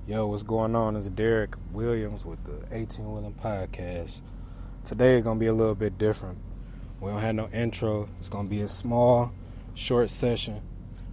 Yo, what's going on? It's Derek Williams with the 18 Wheeling Podcast. Today is going to be a little bit different. We don't have no intro. It's going to be a small, short session.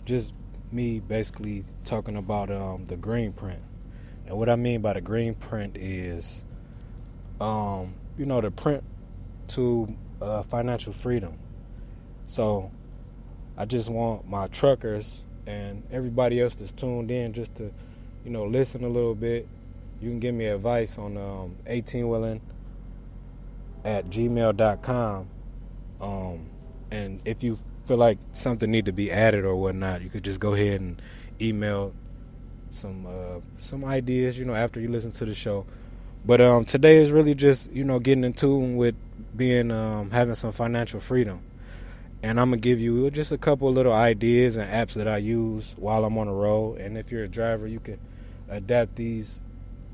Just me basically talking about the GreenPrint. And what I mean by the GreenPrint is, the print to financial freedom. So I just want my truckers and everybody else that's tuned in just to listen a little bit. You can give me advice on 18wheeling@gmail.com. And if you feel like something need to be added or whatnot, you could just go ahead and email some ideas, after you listen to the show. But today is really just, getting in tune with being having some financial freedom. And I'm going to give you just a couple of little ideas and apps that I use while I'm on the road. And if you're a driver, you can adapt these,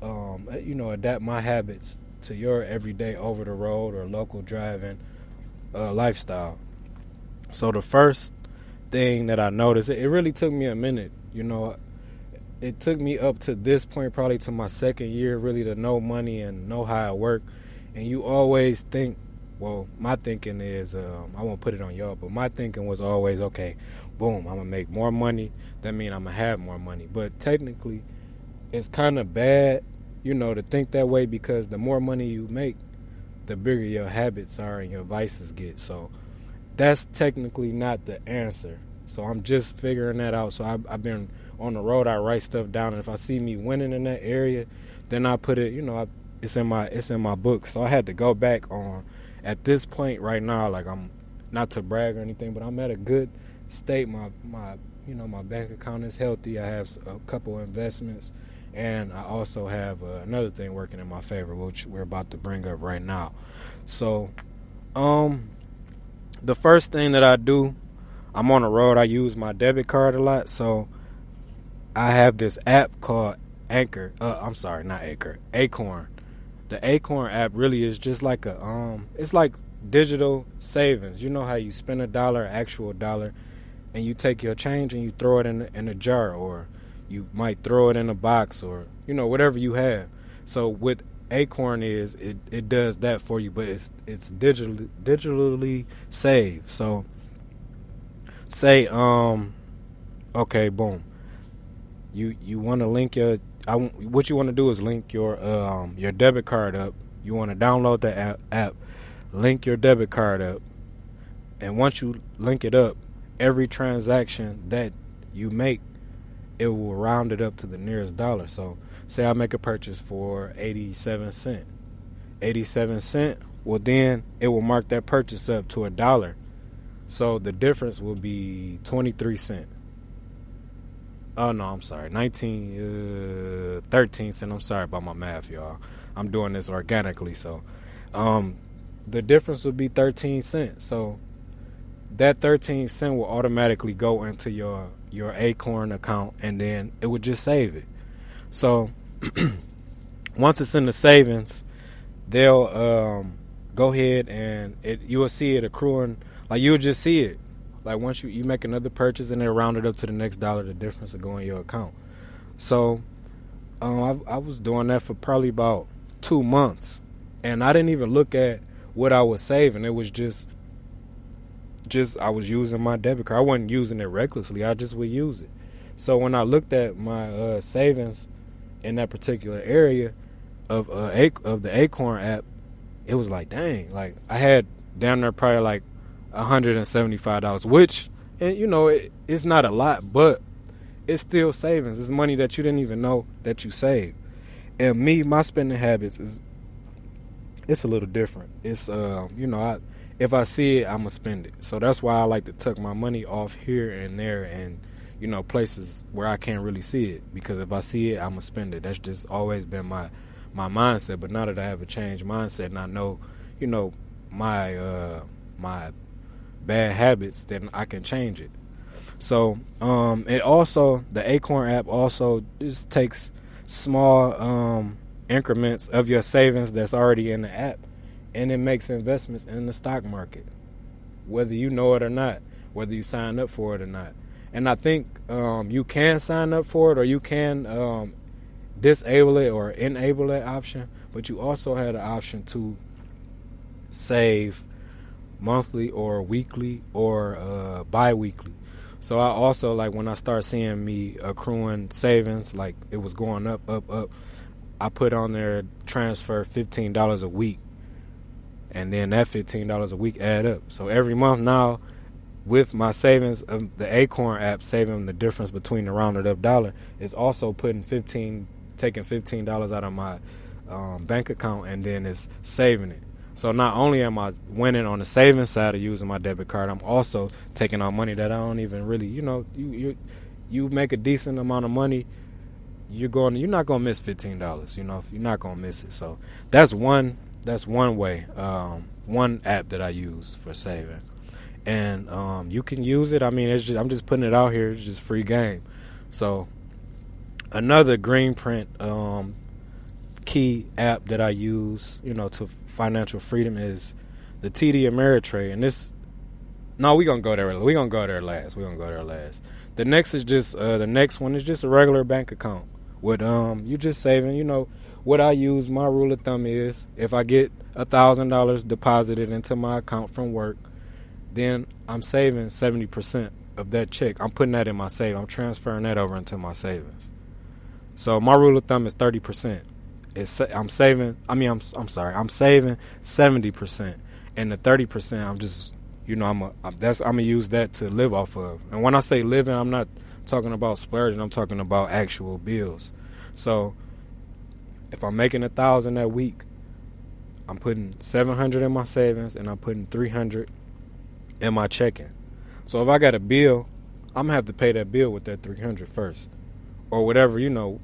adapt my habits to your everyday over the road or local driving lifestyle. So the first thing that I noticed, it really took me a minute, it took me up to this point, probably to my second year, really to know money and know how it worked. And you always think, well, my thinking is, I won't put it on y'all, but my thinking was always, okay, boom, I'm going to make more money. That means I'm going to have more money. But technically, it's kind of bad, to think that way, because the more money you make, the bigger your habits are and your vices get. So that's technically not the answer. So I'm just figuring that out. So I've been on the road. I write stuff down, and if I see me winning in that area, then I put it, it's in my book. So I had to go back on. At this point right now, like, I'm not to brag or anything, but I'm at a good state. My bank account is healthy. I have a couple investments, and I also have another thing working in my favor, which we're about to bring up right now. So, the first thing that I do, I'm on the road. I use my debit card a lot, so I have this app called Acorn. The Acorn app really is just like it's like digital savings. You know how you spend $1, actual dollar, and you take your change and you throw it in a jar, or you might throw it in a box, or whatever you have. So with Acorn it does that for you, but it's digitally saved. So say okay, boom. You want to link what you want to do is link your debit card up. You want to download the app, link your debit card up, and once you link it up, every transaction that you make, it will round it up to the nearest dollar. So say I make a purchase for 87 cents. 87 cents, well, then it will mark that purchase up to $1. So the difference will be 23 cents. Oh, no, I'm sorry. 13 cents. I'm sorry about my math, y'all. I'm doing this organically. So the difference would be 13 cents. So that 13 cents will automatically go into your Acorn account, and then it would just save it. So once it's in the savings, they'll go ahead and you will see it accruing. Like, you'll just see it. Like, once you make another purchase and they round it up to the next dollar, the difference will go in your account. So I was doing that for probably about 2 months, and I didn't even look at what I was saving. It was just I was using my debit card. I wasn't using it recklessly. I just would use it. So when I looked at my savings in that particular area of the Acorn app, it was like, dang, like, I had down there probably like $175, which, it's not a lot, but it's still savings. It's money that you didn't even know that you saved. And my spending habits it's a little different. It's if I see it, I'm gonna spend it. So that's why I like to tuck my money off here and there, and places where I can't really see it, because if I see it, I'm gonna spend it. That's just always been my mindset. But now that I have a changed mindset and I know my bad habits, then I can change it. So it also, the Acorn app also just takes small increments of your savings that's already in the app, and it makes investments in the stock market, whether you know it or not, whether you sign up for it or not. And I think you can sign up for it, or you can disable it or enable that option, but you also had the option to save monthly or weekly or bi-weekly. So I also, like, when I start seeing me accruing savings, like it was going up, I put on there transfer $15 a week, and then that $15 a week add up. So every month now, with my savings of the Acorn app, saving the difference between the rounded up dollar, is also taking $15 out of my bank account, and then it's saving it. So not only am I winning on the savings side of using my debit card, I'm also taking out money that I don't even really, you make a decent amount of money, you're not gonna miss $15. You're not gonna miss it. So that's one way, one app that I use for saving, and you can use it. I mean, I'm just putting it out here. It's just free game. So another GreenPrint key app that I use, to financial freedom, is the TD Ameritrade. And we're gonna go there last. The next one is just a regular bank account with you just saving. What I use, my rule of thumb is, if I get $1,000 deposited into my account from work, then I'm saving 70% of that check. I'm putting that in my save. I'm transferring that over into my savings. So my rule of thumb is 30%. I'm saving 70%, and the 30% I'm just, I'm gonna use that to live off of. And when I say living, I'm not talking about splurging. I'm talking about actual bills. So if I'm making $1,000 that week, I'm putting $700 in my savings, and I'm putting $300 in my checking. So if I got a bill, I'm gonna have to pay that bill with that $300 first, or whatever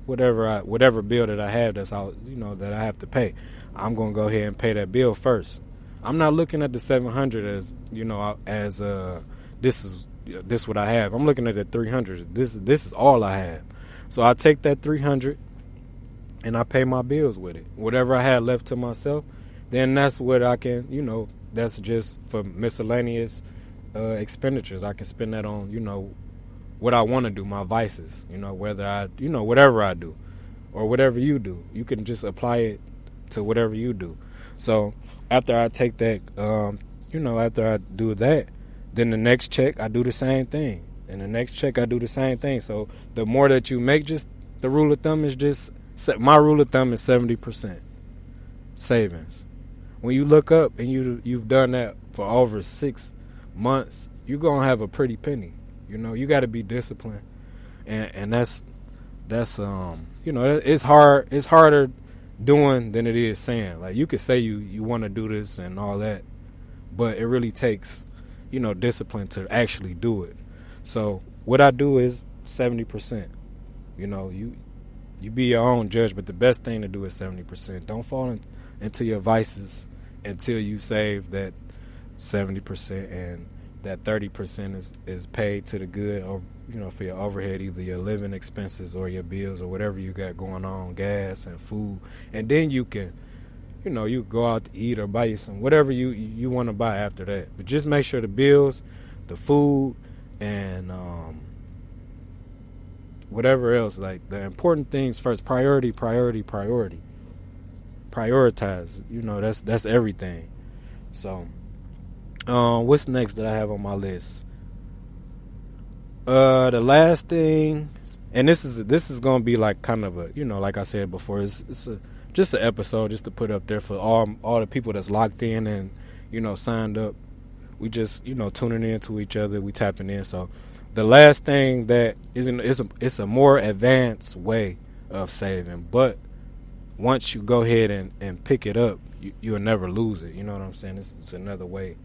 whatever bill that I have that's out, that I have to pay. I'm gonna go ahead and pay that bill first. I'm not looking at the $700 as this is what I have. I'm looking at the $300. This is all I have. So I take that $300 and I pay my bills with it. Whatever I had left to myself, then that's what I can, that's just for miscellaneous expenditures. I can spend that on, what I want to do, my vices, whether whatever I do or whatever you do. You can just apply it to whatever you do. So after I take that, after I do that, then the next check I do the same thing. And the next check I do the same thing. So the more that you make, just the rule of thumb is my rule of thumb is 70% savings. When you look up and you've done that for over 6 months, you're gonna have a pretty penny. You got to be disciplined, and that's it's hard. It's harder doing than it is saying. Like, you could say you want to do this and all that, but it really takes discipline to actually do it. So what I do is 70%. You be your own judge, but the best thing to do is 70%. Don't fall into your vices until you save that 70%, and that 30% is paid to the good, or for your overhead, either your living expenses or your bills or whatever you got going on, gas and food. And then you can you go out to eat or buy you some whatever you want to buy after that. But just make sure the bills, the food, and whatever else, like the important things first. Prioritize. That's everything. So what's next that I have on my list? The last thing, and this is gonna be like kind of a, like I said before, it's just an episode just to put up there for all the people that's locked in and signed up. We just tuning in to each other, we tapping in. So the last thing that it's a more advanced way of saving, but once you go ahead and pick it up, you'll never lose it. You know what I'm saying? It's another way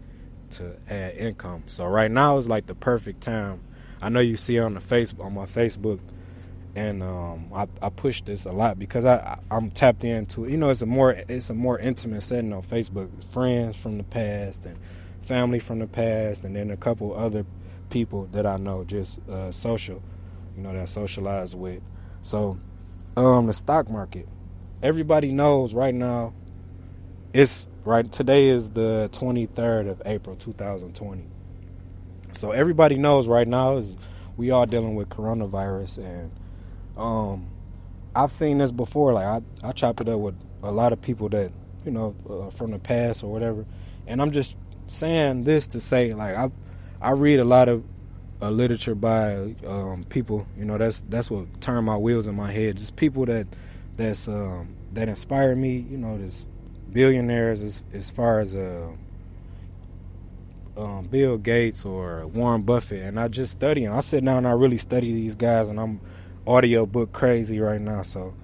to add income. So right now is like the perfect time. I know you see it on my Facebook, and I push this a lot because I'm tapped into it. It's a more intimate setting on Facebook. Friends from the past and family from the past, and then a couple other people that I know, just social, that I socialize with. So the stock market, everybody knows right now. Today is the 23rd of April 2020. So everybody knows right now is we are dealing with coronavirus, and I've seen this before. Like I chop it up with a lot of people that from the past or whatever, and I'm just saying this to say like I read a lot of literature by people. That's what turned my wheels in my head. Just people that inspire me. This billionaires as far as Bill Gates or Warren Buffett, and I just study them. I sit down and I really study these guys, and I'm audiobook crazy right now. So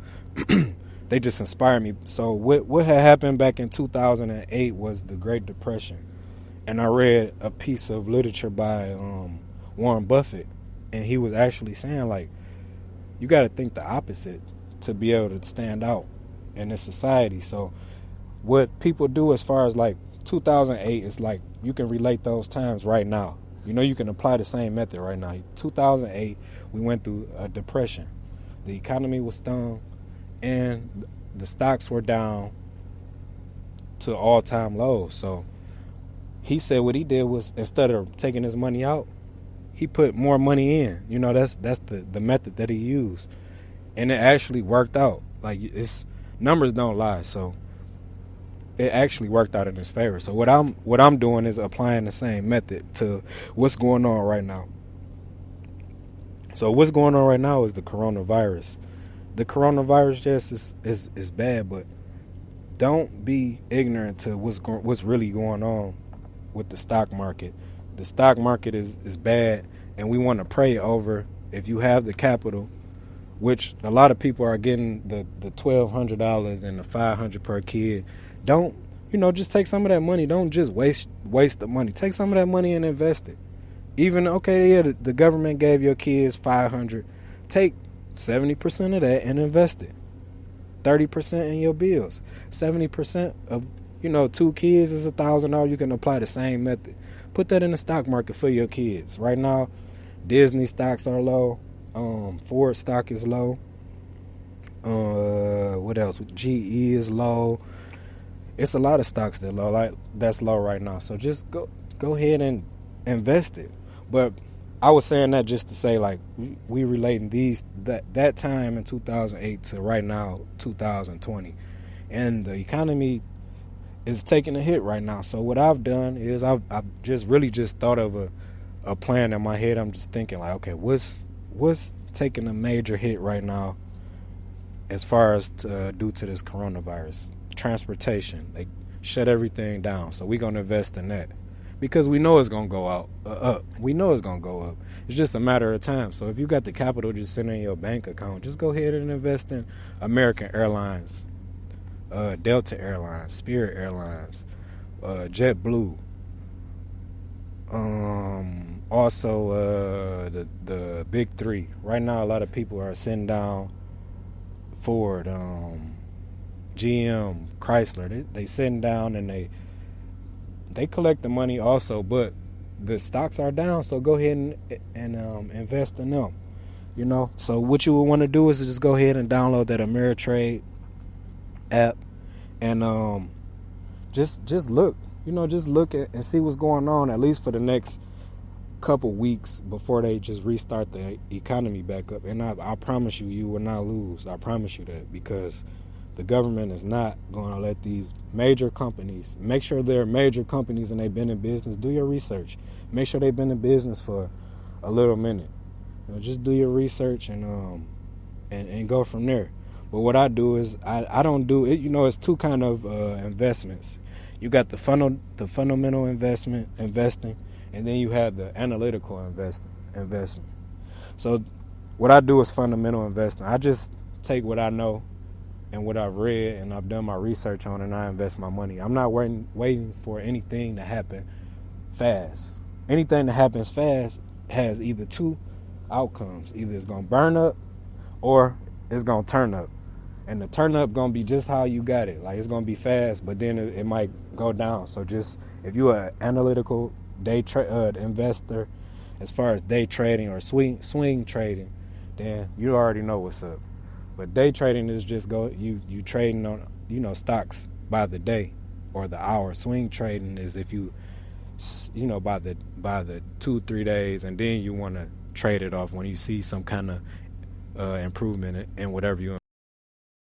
they just inspire me. So what had happened back in 2008 was the Great Depression, and I read a piece of literature by Warren Buffett, and he was actually saying like you got to think the opposite to be able to stand out in this society. So what people do as far as like 2008 is like you can relate those times right now. You can apply the same method right now. 2008, we went through a depression. The economy was stung, and the stocks were down to all-time lows. So he said what he did was instead of taking his money out, he put more money in. That's the method that he used, and it actually worked out. Like numbers don't lie, so it actually worked out in his favor. So what I'm doing is applying the same method to what's going on right now. So what's going on right now is the coronavirus. The coronavirus just is bad, but don't be ignorant to what's really going on with the stock market. The stock market is bad, and we want to pray over, if you have the capital, which a lot of people are getting the $1,200 and the $500 per kid. Don't, just take some of that money. Don't just waste the money. Take some of that money and invest it. Even, the government gave your kids $500. Take 70% of that and invest it. 30% in your bills. 70% of, 2 kids is $1,000. You can apply the same method. Put that in the stock market for your kids. Right now, Disney stocks are low. Ford stock is low. What else? GE is low. It's a lot of stocks that's low right now. So just go ahead and invest it. But I was saying that just to say, like, we relating that time in 2008 to right now, 2020, and the economy is taking a hit right now. So what I've done is I've just really just thought of a plan in my head. I'm just thinking like, okay, what's taking a major hit right now as far as due to this coronavirus? Transportation. They shut everything down. So we're going to invest in that because we know it's going to go up. We know it's going to go up. It's just a matter of time. So if you got the capital just sitting in your bank account, just go ahead and invest in American Airlines, Delta Airlines, Spirit Airlines, JetBlue. Also, the big three. Right now, a lot of people are sitting down Ford, GM, Chrysler. They sitting down and they collect the money also, but the stocks are down. So go ahead and invest in them. So what you would want to do is just go ahead and download that Ameritrade app and just look. Just look at and see what's going on, at least for the next couple weeks before they just restart the economy back up. And I promise you will not lose. I promise you that, because the government is not going to let these major companies, make sure they're major companies and they've been in business. Do your research. Make sure they've been in business for a little minute. Just do your research and go from there. But what I do is I don't do it. It's two kind of investments. You got the fundamental investing, and then you have the analytical investment. So what I do is fundamental investing. I just take what I know and what I've read and I've done my research on, and I invest my money. I'm not waiting for anything to happen fast. Anything that happens fast has either two outcomes. Either it's going to burn up or it's going to turn up. And the turn up going to be just how you got it. Like, it's going to be fast, but then it might go down. So just, if you're an analytical day investor, as far as day trading or swing trading, then you already know what's up. But day trading is just you trading on stocks by the day or the hour. Swing trading is if you by the 2-3 days, and then you want to trade it off when you see some kind of improvement in whatever you